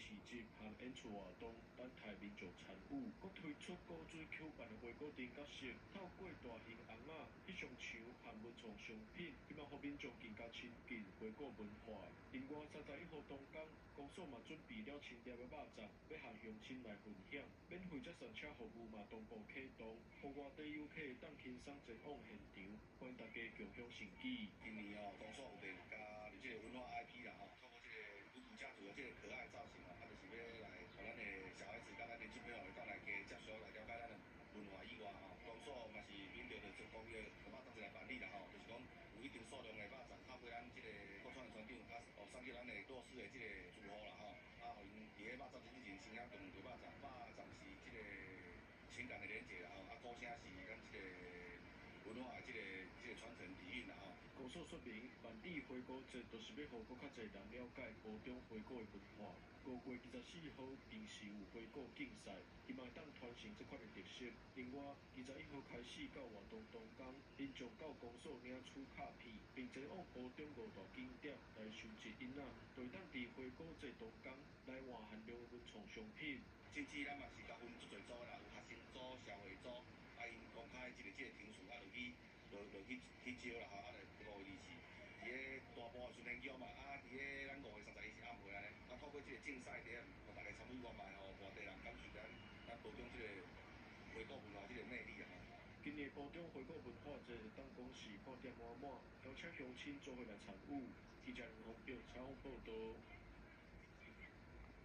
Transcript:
市集和演出活動等待民眾參與，佫推出古錐口辦的花果燈角色，透過大型紅仔、翕相牆和文創商品，希望讓民眾更加親近花果文化。另外，31號動工，公所嘛準備了清點的肉粽，要和鄉親來分享。免費接送車服務嘛同步啟動，讓外地遊客當輕鬆前往現場，歡迎大家共享盛舉。今年公所有特加入這個文化 IP 啦，透過這個古古家族的這個可愛造型就是要來讓咱的小孩子、甲咱年輕朋友會當來加接觸，來了解咱的文化以外公所嘛是秉着着全國的肉粽來辦理啦就是講有一定數量的肉粽，透過咱這個國創的團長，送給咱的弱勢的這個住戶啦互因佇個肉粽節之前先享用着肉粽，肉粽是這個情感的連結啦歌聲是咱這個文化的這個傳承底蘊啦公所說明，辦理花果節就是要讓更較儕人了解高中花果的文化。5月24號平時有花果競賽，希望當傳承這款的特色。另外，21號開始到活動動工，民眾到公所領取卡片，並前往高中5大景點來收集囡仔，對當地花果節動工來換限量文創商品。近期咱嘛是甲分足儕組啦，有學生組、社會組，因公開這個庭數去招啦就5月20日。伫個大埔的巡天橋嘛，伫個咱5月31日是暗暝安尼，透過這個競賽點，互大家參與外賣外地人感受咱高中這個花果文化這個魅力今年高中花果文化節當講是看點滿滿，邀請鄉親做伙來參與。記者黃宏平採訪報道。